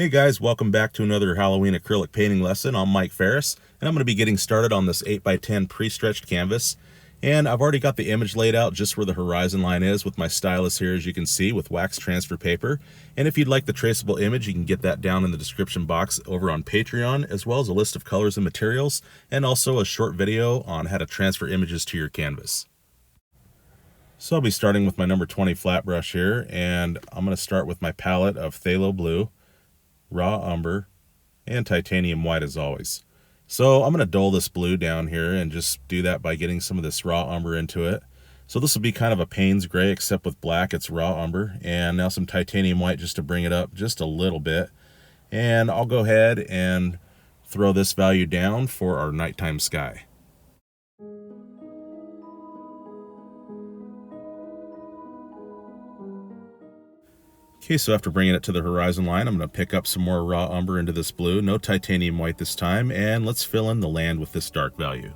Hey guys, welcome back to another Halloween acrylic painting lesson. I'm Mike Ferris, and I'm going to be getting started on this 8x10 pre-stretched canvas. And I've already got the image laid out just where the horizon line is with my stylus here, as you can see, with wax transfer paper. And if you'd like the traceable image, you can get that down in the description box over on Patreon, as well as a list of colors and materials, and also a short video on how to transfer images to your canvas. So I'll be starting with my number 20 flat brush here, and I'm going to start with my palette of Phthalo Blue, raw umber, and titanium white as always. So I'm going to dull this blue down here and just do that by getting some of this raw umber into it. So this will be kind of a Payne's gray, except with black it's raw umber, and now some titanium white just to bring it up just a little bit. And I'll go ahead and throw this value down for our nighttime sky. Okay, so after bringing it to the horizon line, I'm going to pick up some more raw umber into this blue, no titanium white this time, and let's fill in the land with this dark value.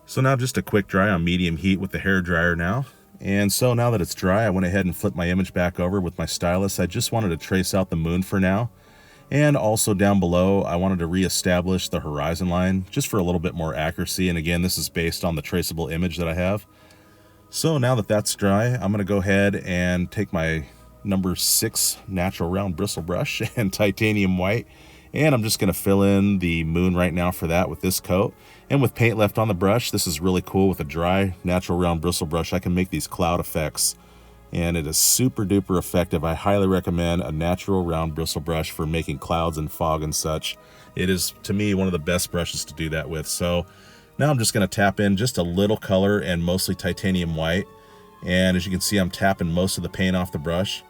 So now just a quick dry on medium heat with the hair dryer now. And so now that it's dry, I went ahead and flipped my image back over with my stylus. I just wanted to trace out the moon for now. And also down below, I wanted to reestablish the horizon line just for a little bit more accuracy. And again, this is based on the traceable image that I have. So now that that's dry, I'm going to go ahead and take my number 6 natural round bristle brush and titanium white. And I'm just going to fill in the moon right now for that with this coat. And with paint left on the brush, this is really cool. With a dry natural round bristle brush, I can make these cloud effects. And it is super duper effective. I highly recommend a natural round bristle brush for making clouds and fog and such. It is, to me, one of the best brushes to do that with. So now I'm just going to tap in just a little color and mostly titanium white. And as you can see, I'm tapping most of the paint off the brush.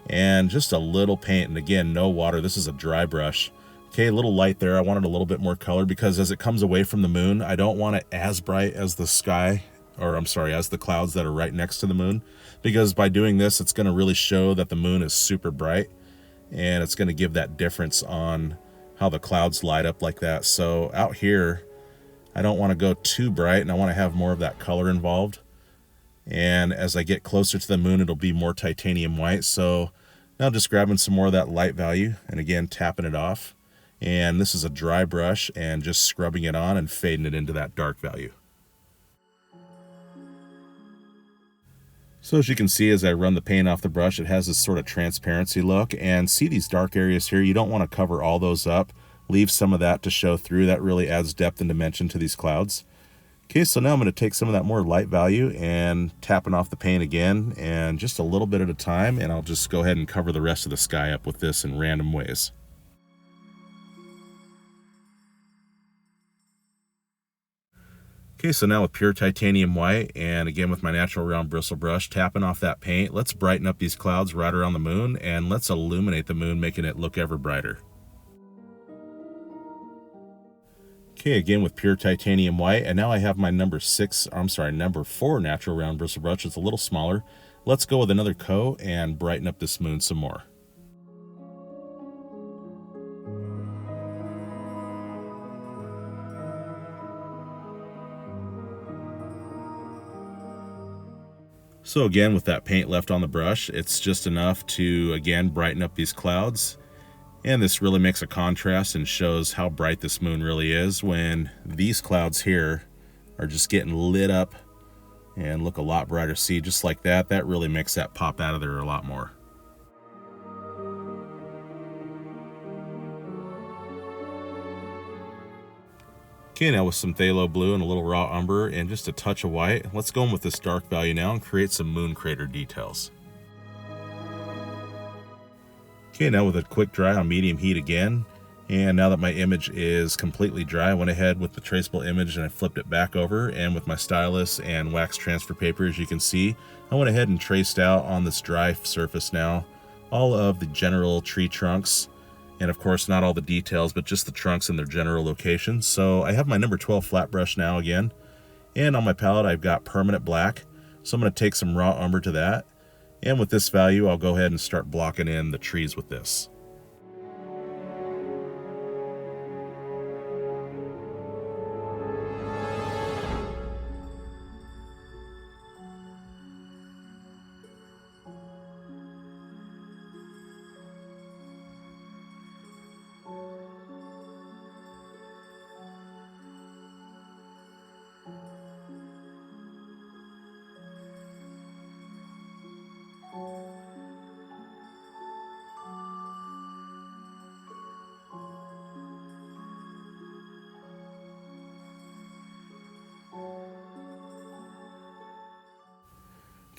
And just a little paint, and again, no water. This is a dry brush. Okay, a little light there. I wanted a little bit more color because as it comes away from the moon, I don't want it as bright as the sky, or I'm sorry, as the clouds that are right next to the moon, because by doing this, it's going to really show that the moon is super bright, and it's going to give that difference on how the clouds light up like that. So out here, I don't want to go too bright, and I want to have more of that color involved. And as I get closer to the moon, it'll be more titanium white. So now just grabbing some more of that light value, and again, tapping it off. And this is a dry brush, and just scrubbing it on and fading it into that dark value. So as you can see, as I run the paint off the brush, it has this sort of transparency look. And see these dark areas here? You don't want to cover all those up. Leave some of that to show through. That really adds depth and dimension to these clouds. Okay, so now I'm going to take some of that more light value and tapping off the paint again, and just a little bit at a time, and I'll just go ahead and cover the rest of the sky up with this in random ways. Okay, so now with pure titanium white, and again with my natural round bristle brush, tapping off that paint, let's brighten up these clouds right around the moon, and let's illuminate the moon, making it look ever brighter. Okay, again with pure titanium white, and now I have my number 4 natural round bristle brush. It's a little smaller. Let's go with another coat and brighten up this moon some more. So again, with that paint left on the brush, it's just enough to, again, brighten up these clouds. And this really makes a contrast and shows how bright this moon really is when these clouds here are just getting lit up and look a lot brighter. See, just like that, that really makes that pop out of there a lot more. Okay, now with some phthalo blue and a little raw umber and just a touch of white, let's go in with this dark value now and create some moon crater details. Okay, now with a quick dry on medium heat again, and now that my image is completely dry, I went ahead with the traceable image and I flipped it back over, and with my stylus and wax transfer paper, as you can see, I went ahead and traced out on this dry surface now all of the general tree trunks. And of course, not all the details, but just the trunks and their general locations. So I have my number 12 flat brush now again. And on my palette, I've got permanent black. So I'm going to take some raw umber to that. And with this value, I'll go ahead and start blocking in the trees with this.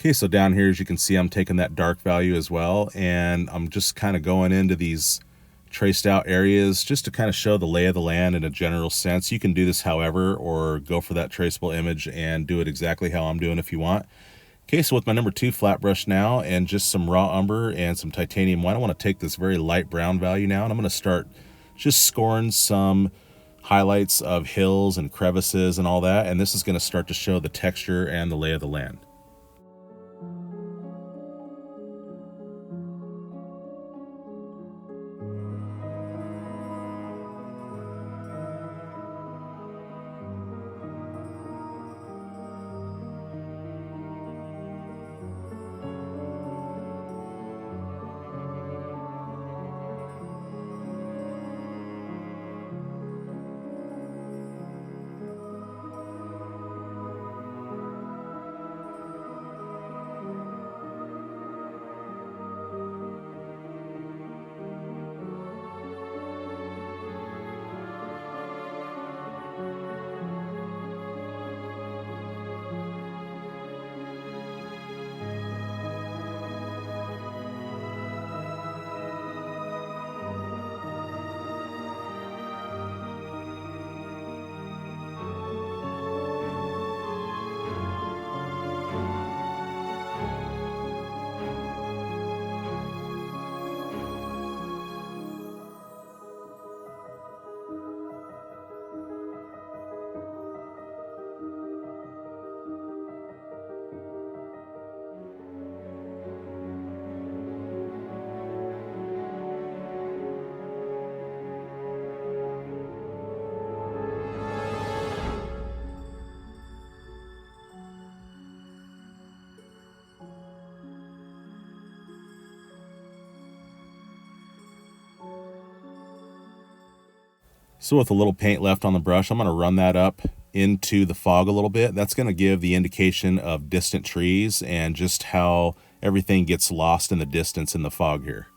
Okay, so down here, as you can see, I'm taking that dark value as well, and I'm just kind of going into these traced out areas just to kind of show the lay of the land in a general sense. You can do this however, or go for that traceable image and do it exactly how I'm doing if you want. Okay, so with my number 2 flat brush now and just some raw umber and some titanium white, I want to take this very light brown value now, and I'm going to start just scoring some highlights of hills and crevices and all that, and this is going to start to show the texture and the lay of the land. So with a little paint left on the brush, I'm going to run that up into the fog a little bit. That's going to give the indication of distant trees and just how everything gets lost in the distance in the fog here.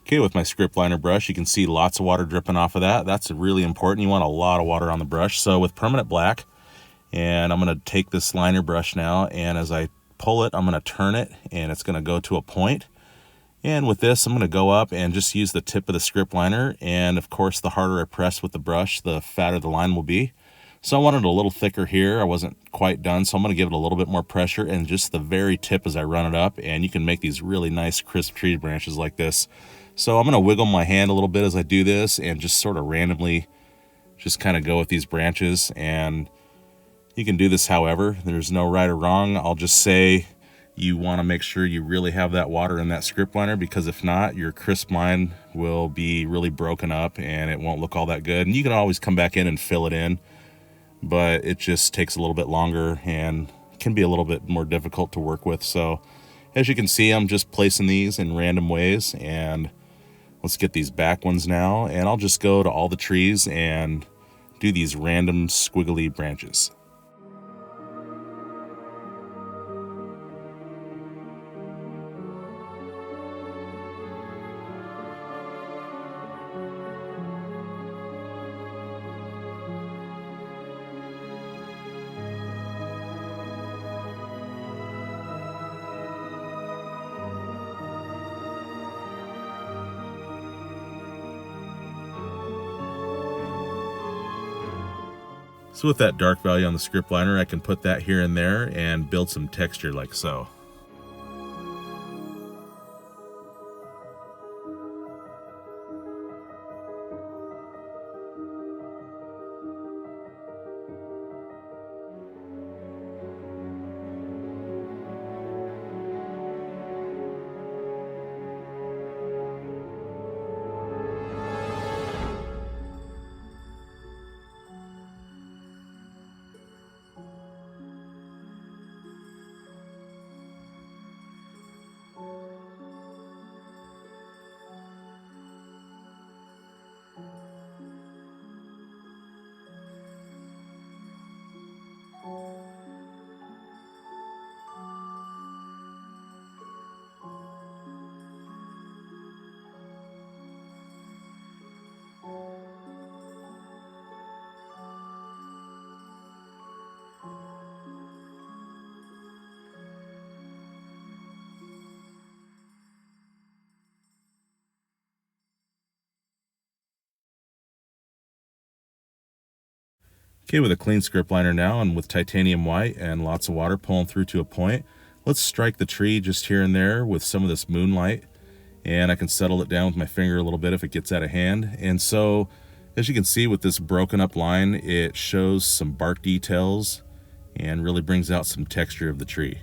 Okay, with my script liner brush, you can see lots of water dripping off of that. That's really important. You want a lot of water on the brush. So with permanent black, and I'm going to take this liner brush now, and as I pull it, I'm going to turn it, and it's going to go to a point. And with this, I'm going to go up and just use the tip of the script liner. And of course, the harder I press with the brush, the fatter the line will be. So I wanted a little thicker here. I wasn't quite done, so I'm going to give it a little bit more pressure and just the very tip as I run it up. And you can make these really nice crisp tree branches like this. So I'm going to wiggle my hand a little bit as I do this and just sort of randomly just kind of go with these branches. And you can do this however. There's no right or wrong. I'll just say you want to make sure you really have that water in that script liner, because if not, your crisp line will be really broken up and it won't look all that good. And you can always come back in and fill it in, but it just takes a little bit longer and can be a little bit more difficult to work with. So as you can see, I'm just placing these in random ways, and let's get these back ones now. And I'll just go to all the trees and do these random squiggly branches. So with that dark value on the script liner, I can put that here and there and build some texture like so. Okay, with a clean script liner now and with titanium white and lots of water pulling through to a point, let's strike the tree just here and there with some of this moonlight, and I can settle it down with my finger a little bit if it gets out of hand. And so, as you can see with this broken up line, it shows some bark details and really brings out some texture of the tree.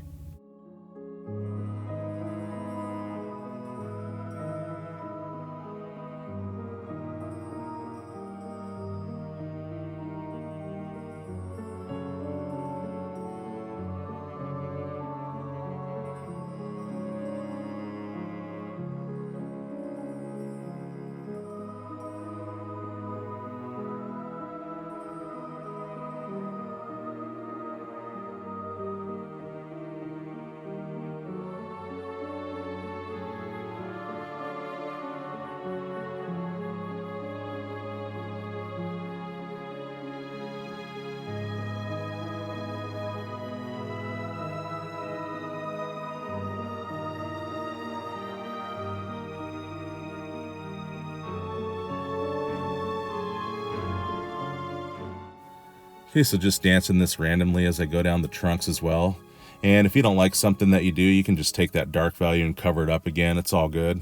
Okay, so just dancing this randomly as I go down the trunks as well. And if you don't like something that you do, you can just take that dark value and cover it up again. It's all good.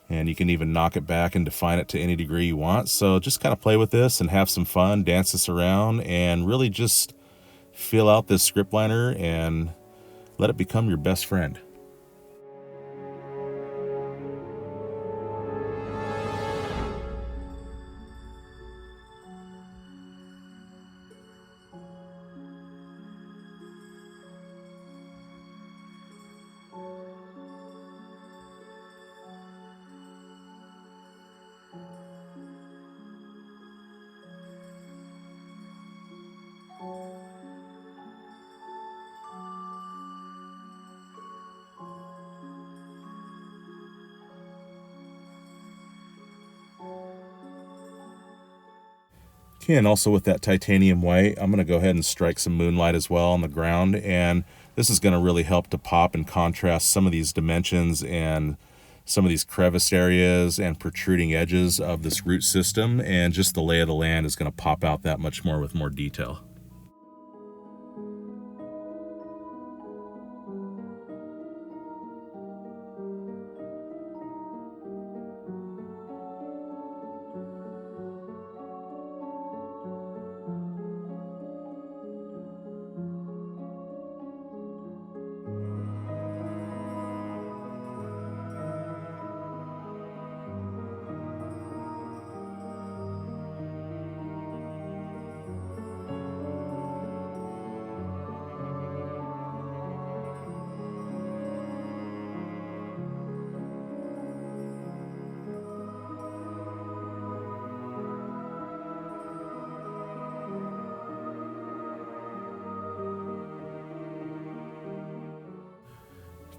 And you can even knock it back and define it to any degree you want. So just kind of play with this and have some fun, dance this around, and really just feel out this script liner and let it become your best friend. Okay, and also with that titanium white, I'm going to go ahead and strike some moonlight as well on the ground, and this is going to really help to pop and contrast some of these dimensions and some of these crevice areas and protruding edges of this root system, and just the lay of the land is going to pop out that much more with more detail.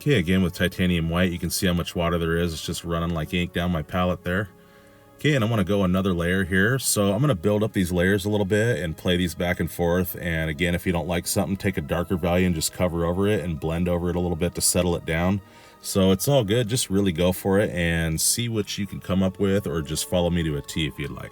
Okay, again with titanium white, you can see how much water there is. It's just running like ink down my palette there. Okay, and I want to go another layer here. So I'm going to build up these layers a little bit and play these back and forth. And again, if you don't like something, take a darker value and just cover over it and blend over it a little bit to settle it down. So it's all good. Just really go for it and see what you can come up with, or just follow me to a T if you'd like.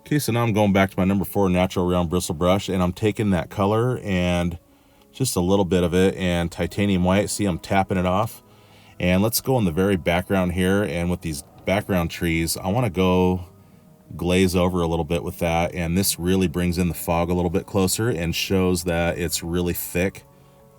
Okay, so now I'm going back to my number 4 natural round bristle brush, and I'm taking that color and just a little bit of it and titanium white. See, I'm tapping it off. And let's go in the very background here, and with these background trees, I want to go glaze over a little bit with that, and this really brings in the fog a little bit closer and shows that it's really thick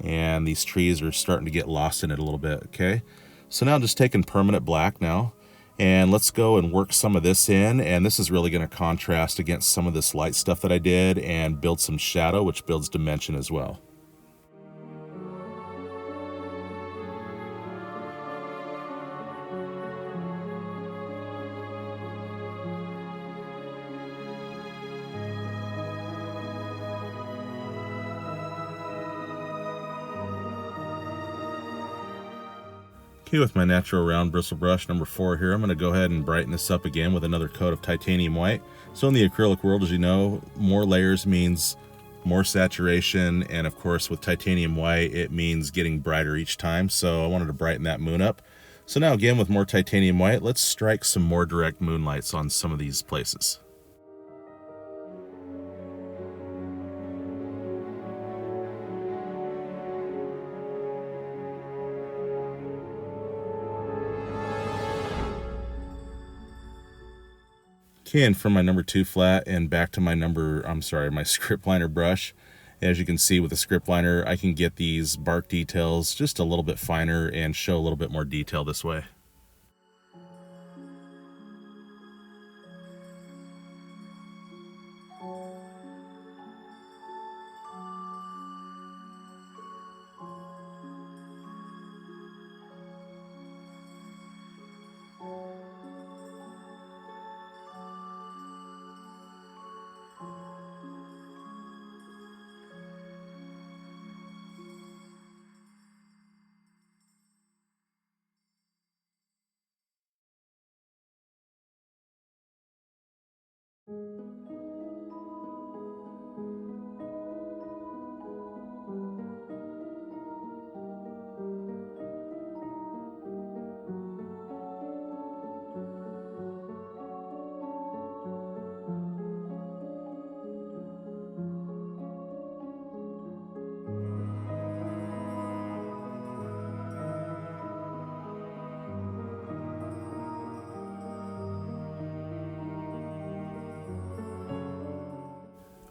and these trees are starting to get lost in it a little bit. Okay, so now I'm just taking permanent black now, and let's go and work some of this in, and this is really going to contrast against some of this light stuff that I did and build some shadow, which builds dimension as well. Okay, with my natural round bristle brush number 4 here, I'm going to go ahead and brighten this up again with another coat of titanium white. So in the acrylic world, as you know, more layers means more saturation, and of course with titanium white, it means getting brighter each time. So I wanted to brighten that moon up. So now again, with more titanium white, let's strike some more direct moonlights on some of these places. Okay, and from my number 2 flat and back to my my script liner brush. As you can see with the script liner, I can get these bark details just a little bit finer and show a little bit more detail this way.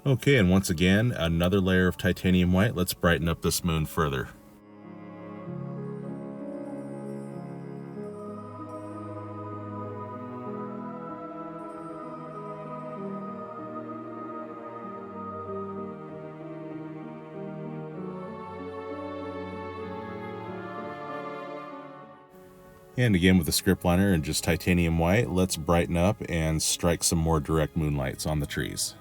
Okay, and once again, another layer of titanium white. Let's brighten up this moon further. And again with the script liner and just titanium white, let's brighten up and strike some more direct moonlights on the trees.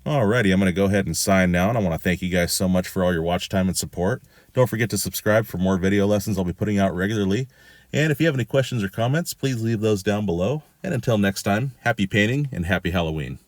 Alrighty, I'm going to go ahead and sign now, and I want to thank you guys so much for all your watch time and support. Don't forget to subscribe for more video lessons I'll be putting out regularly. And if you have any questions or comments, please leave those down below. And until next time, happy painting and happy Halloween.